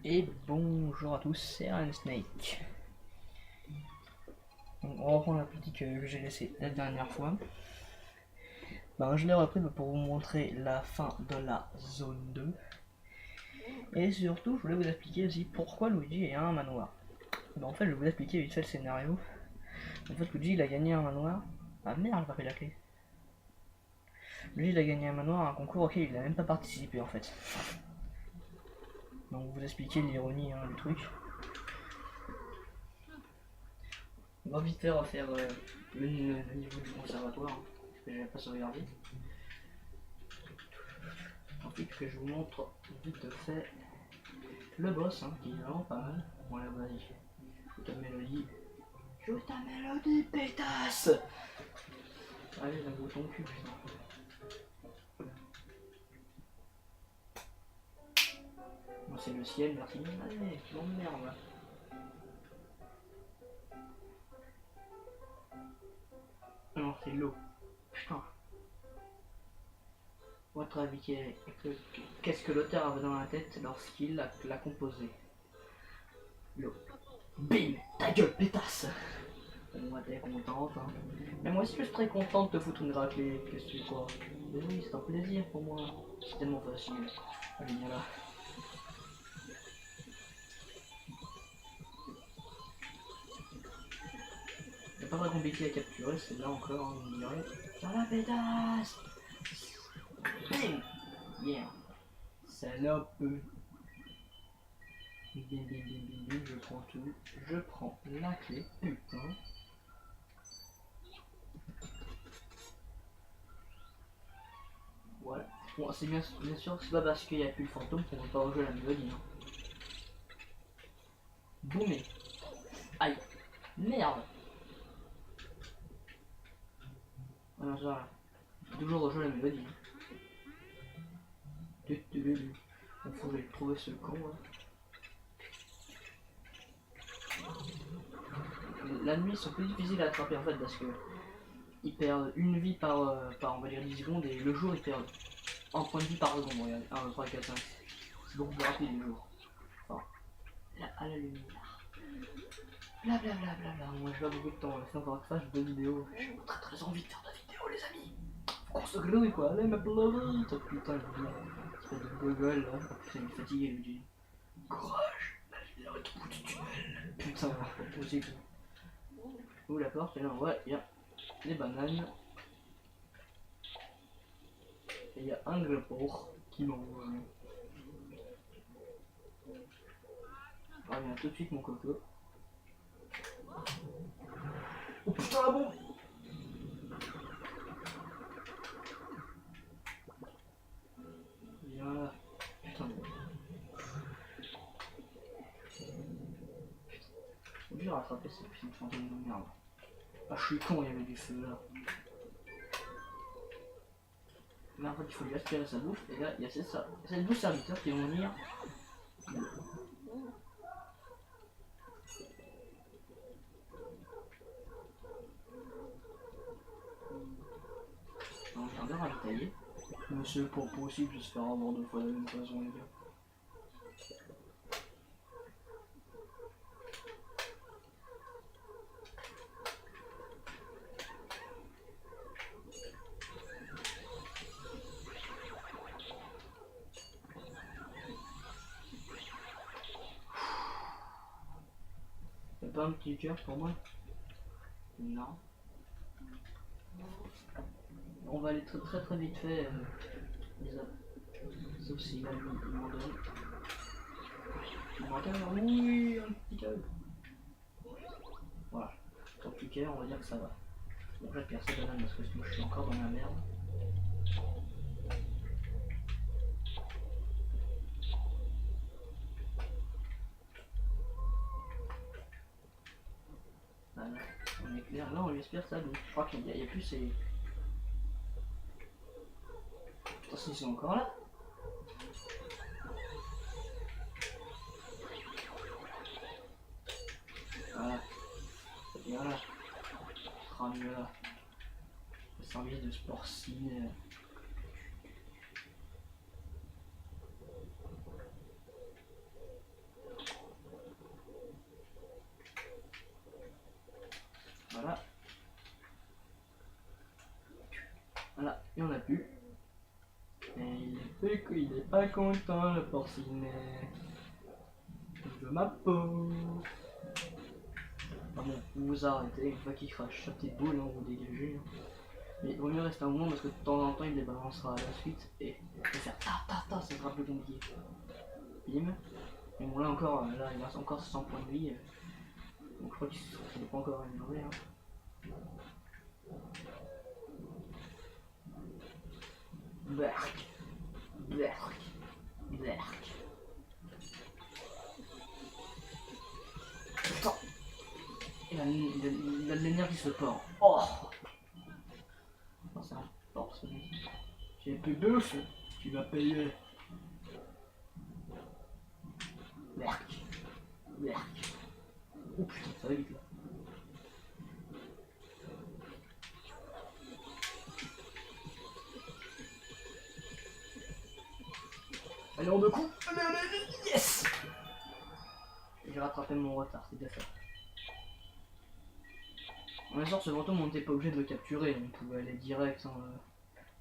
Et bonjour à tous, c'est Iron Snake. Donc, on reprend la partie que j'ai laissée la dernière fois. Je l'ai repris pour vous montrer la fin de la zone 2. Et surtout, je voulais vous expliquer aussi pourquoi Luigi est un manoir. En fait, je vais vous expliquer vite fait le scénario. En fait, Luigi il a gagné un manoir. Ah merde, j'ai pas pris la clé. Luigi il a gagné un manoir à un concours auquel il n'a même pas participé en fait. Donc, vous expliquer l'ironie du truc. On va vite fait refaire le niveau du conservatoire, parce que j'avais pas sauvegardé. Ensuite que je vous montre vite fait le boss, qui est vraiment pas mal. Bon là vas-y, joue ta mélodie. Joue ta mélodie, pétasse. Allez, la bouton cul, putain. Moi c'est le ciel, merci. Allez, tu m'emmerdes là. Non, c'est l'eau. Putain. Votre avis, qu'est-ce que l'auteur avait dans la tête lorsqu'il l'a composé? L'eau. Bim, ta gueule, pétasse. Moi t'es contente, Mais moi aussi je suis très contente de te foutre une raclée, qu'est-ce que tu crois? Mais oui, c'est un plaisir pour moi. C'est tellement facile. Allez, viens là. C'est pas très compliqué à capturer, c'est là encore, on dirait. Dans la pétasse. Bim. Yeah. Salope. Bim, bim, bim, bim, bim, je prends tout. Je prends la clé, putain. Voilà. Bon, c'est bien sûr, c'est pas parce qu'il n'y a plus le fantôme qu'on ne peut pas rejouer la mélodie. Boumé. Aïe. Merde. Ah non, ça, toujours rejouer la mélodie. Il faut que j'aille trouver ce con là. La nuit, ils sont plus difficiles à attraper en fait parce que ils perdent une vie par on va dire 10 secondes et le jour ils perdent un point de vie par seconde. Regardez, 1, 2, 3, 4, 5. C'est beaucoup plus rapide le jour. Enfin, là, à la lumière. Blablabla. Moi je pas beaucoup de temps. C'est encore que ça, je fais des vidéos. J'ai très envie de faire de vidéos, les amis. Faut qu'on se glouille quoi. Allez, ma vite. Putain, je veux dire. Espèce de gogol là. Putain, il est fatigué, lui dit. Courage, la lumière est au bout du tunnel. Putain, pas possible. Ouh la porte, et là, ouais, il y a des bananes. Et il y a un grepor qui mange. Reviens tout de suite mon coco. Oh putain la bombe. Viens là. Putain. Faut dur à attraper ces petits fantômes de merde. Ah je suis con, il y avait du feu là. Là en fait il faut lui aspirer sa bouffe et là il y a ces 12 serviteurs qui vont venir. On va bien ravitailler. Mais c'est pas possible de se faire avoir deux fois de la même façon les gars. Y'a pas un petit cœur pour moi? Non. On va aller très vite fait. Sauf si là il m'en donne. Il manque un, oui, un petit cœur. Voilà. Pour plus cœur, on va dire que ça va. Bon, je vais percer la banane parce que sinon je suis encore dans la merde. Voilà, on est clair. Là, on lui espère ça, donc je crois qu'il y a plus ces. Attention, ils sont encore là. Voilà. Et voilà. Crâne là. Le service de sport ciné. Et il est pas content, le porcinet. Je veux ma peau. Ah bon, vous vous arrêtez, une fois qu'il crache sa petite boule, hein, vous dégagez. Hein. Mais il vaut mieux rester un moment parce que de temps en temps il les balancera à la suite et faire ta ta ta, ça sera plus compliqué. Bim. Mais bon là encore, là il reste encore 100 points de vie. Donc je crois qu'il n'est pas encore énervé. Hein. Berk. Berk. Berk. Putain. Il a de l'énergie ce porc. Oh, c'est un porc ce mec. J'ai plus de bouffe, tu vas payer. Berk. Berk. Oh putain, ça va vite là. Allez, en deux coups. Allez, allez, allez, yes. J'ai rattrapé mon retard, c'est bien ça. En sort, ce fantôme, on n'était pas obligé de le capturer, on pouvait aller direct, hein,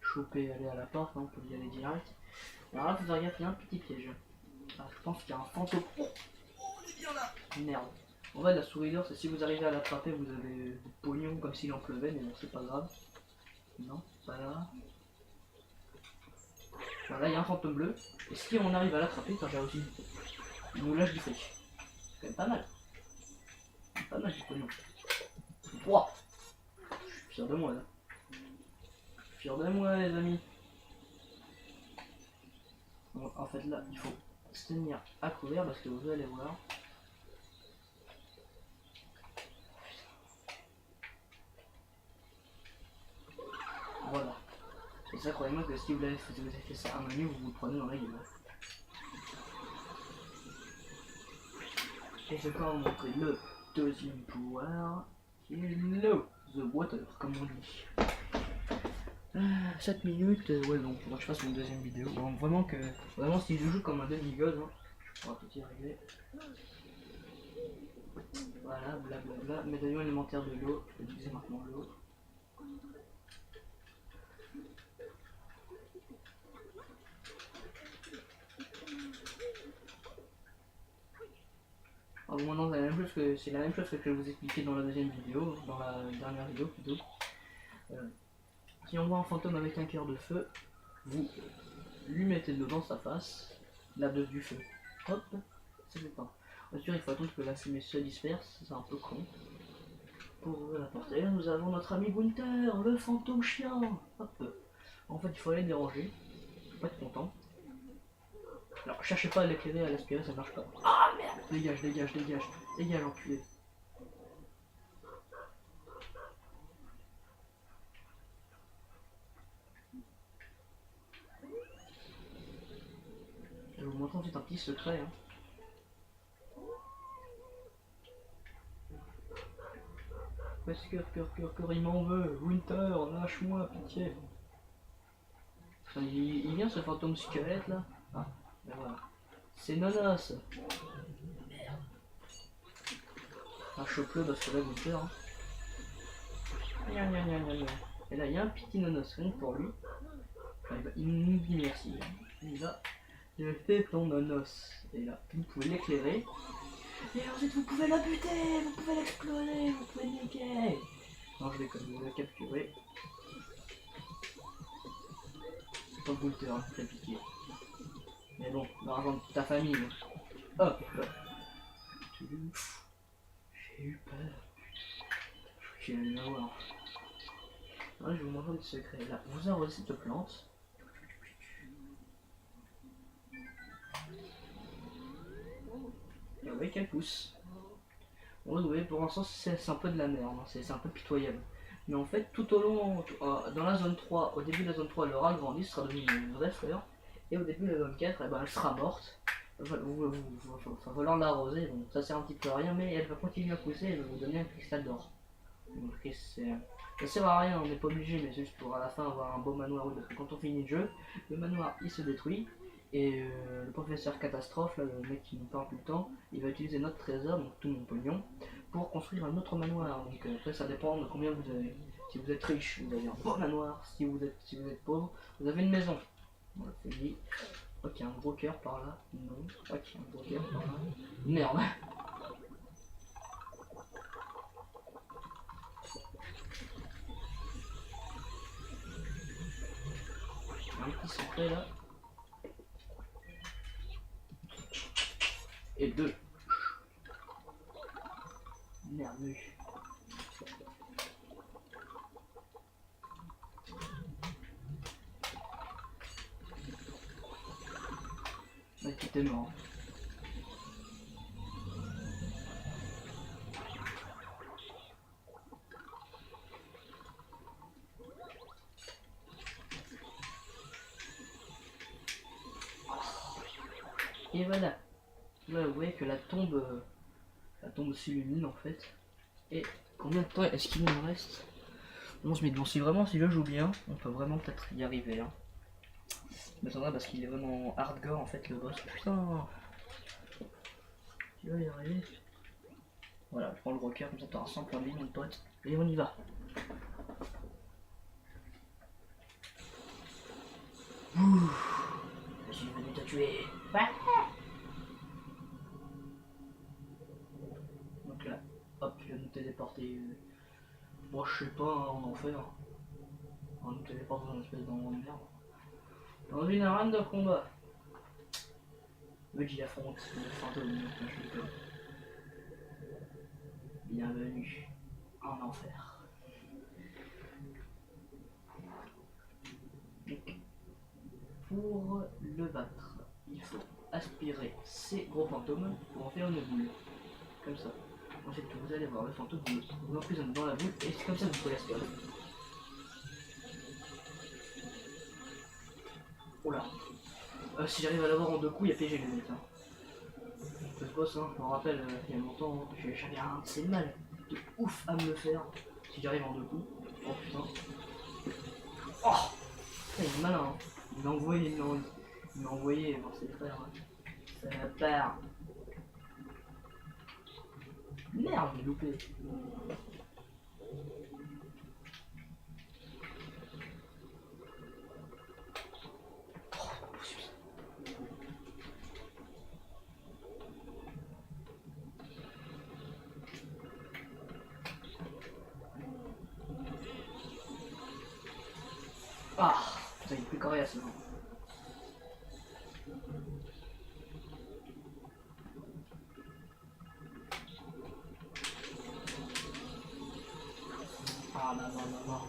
choper, aller à la porte, hein, on pouvait y aller direct. Alors là, vous avez gaffe, il y a un petit piège. Ah, je pense qu'il y a un fantôme. Oh, il est bien là. Merde. En vrai, la souris d'or, c'est si vous arrivez à l'attraper, vous avez des pognons comme s'il en pleuvait, mais bon, c'est pas grave. Non, pas là. Voilà, il y a un fantôme bleu. Et si on arrive à l'attraper, quand j'ai réussi, il nous lâche du fric. C'est quand même pas mal. Pas mal du pognon. Wow. Je suis fier de moi là. Je suis fier de moi les amis. Bon, en fait là, il faut se tenir à couvert parce que vous allez voir. Voilà. Et ça, croyez-moi que si vous avez fait ça à main nue, vous vous prenez dans la gueule. Et je vais vous montrer le deuxième pouvoir, qui est l'eau, the water, comme on dit. 7 minutes, ouais donc faudra que je fasse une deuxième vidéo. Bon, vraiment si je joue comme un demi-god, hein, je pourrais tout y régler. Voilà, blablabla, médaillon élémentaire de l'eau, je vais utiliser maintenant l'eau. Alors maintenant c'est la même chose que je vais vous expliquer dans la deuxième vidéo, dans la dernière vidéo plutôt. Si on voit un fantôme avec un cœur de feu, vous lui mettez de l'eau dans sa face, la dose du feu, hop, ça s'éteint. Bien sûr il faut attendre que la fumée se disperse, c'est un peu con. Pour ouvrir la porte, et là nous avons notre ami Gunther, le fantôme chien. Hop. En fait il faut aller le déranger, faut pas être content. Alors cherchez pas à l'éclairer, à l'aspirer, ça marche pas. Ah merde. Dégage, dégage, dégage, dégage enculé. Je vais vous montrer ensuite un petit secret. Hein. Parce que il m'en veut. Winter, lâche-moi, pitié. Enfin, il vient ce fantôme squelette là. Ah, ben voilà. C'est Nonos. Merde. Un chope-le parce que là, Winter. Hein. Et là, il y a un petit Nonos, rien que pour lui. Enfin, il nous dit merci. Il va. Je fais ton Nonos. Et là, vous pouvez l'éclairer. Et ensuite, vous pouvez la buter, vous pouvez l'exploser, vous pouvez le niquer. Non, je vais quand même le capturer. Pas le Gunther, hein, très piqué. Mais bon, l'argent de ta famille. Hop, hop. J'ai eu peur. Je suis allé l'avoir. Là, je vais vous montrer le secret. Là, vous arrosez cette plante. Et vous voyez qu'elle pousse. Bon, vous voyez, pour l'instant, c'est un peu de la merde, hein, c'est un peu pitoyable. Mais en fait, tout au long, dans la zone 3, au début de la zone 3, elle aura grandi, ce sera devenu une vraie fleur. Et au début de la zone 4, eh ben, elle sera morte. Il va falloir l'arroser, bon, ça sert un petit peu à rien, mais elle va continuer à pousser et elle va vous donner un cristal d'or. Donc ça sert à rien, on n'est pas obligé, mais c'est juste pour à la fin avoir un beau manoir. Parce que quand on finit le jeu, le manoir il se détruit. Et le professeur Catastrophe, là, le mec qui nous parle tout le temps, il va utiliser notre trésor, donc tout mon pognon, pour construire un autre manoir. Donc après ça dépend de combien vous avez. Si vous êtes riche, vous avez un beau manoir. Si vous êtes pauvre, vous avez une maison. On l'a fait. Je crois qu'il y a un gros cœur par là. Non, je crois qu'il y a un gros cœur par là. Merde. Un petit secret là. Et 2. Merde. T'es mort. Et voilà. Là, vous voyez que la tombe s'illumine en fait. Et combien de temps est-ce qu'il nous reste? 11 minutes. Bon, si vraiment, si je joue bien, on peut vraiment peut-être y arriver. Hein. Mais attendez, parce qu'il est vraiment hardcore en fait, le boss. Putain, tu vas y arriver. Voilà, je prends le rocker, comme ça t'auras 100 points de vie, mon pote. Et on y va. Ouh, je suis venu te tuer. Ouais. Donc là, hop, je vais nous téléporter. Moi, je sais pas, en enfer. On nous téléporte dans une espèce d'endroit de merde. Dans une arène de combat. Veggie affronte le fantôme. Bienvenue en enfer. Donc, pour le battre, il faut aspirer ces gros fantômes pour en faire une boule. Comme ça. Ensuite, vous allez voir le fantôme vous emprisonne dans la boule et c'est comme ça que vous pouvez l'aspirer. Oh là. Si j'arrive à l'avoir en 2 coups, il y a PG les mecs. Hein. Ce boss, hein, je me rappelle, il y a longtemps, j'avais un assez mal de ouf à me le faire. Si j'arrive en 2 coups. Oh putain. Oh, il est malin. Hein. Il m'a envoyé voir ses frères. Hein. Ça part. Merde, j'ai loupé. Ah, putain, il est plus coriace maintenant. Ah non, non, non, non.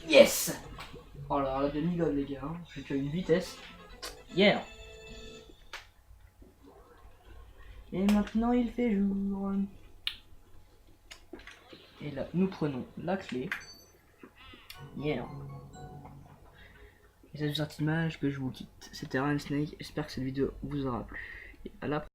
Yes. Oh là, la demi-god les gars, hein. J'ai fait une vitesse. Yeah. Et maintenant il fait jour. Et là, nous prenons la clé. Yeah. Et c'est sur cette image que je vous quitte. C'était Ryan Snake. J'espère que cette vidéo vous aura plu. Et à la prochaine.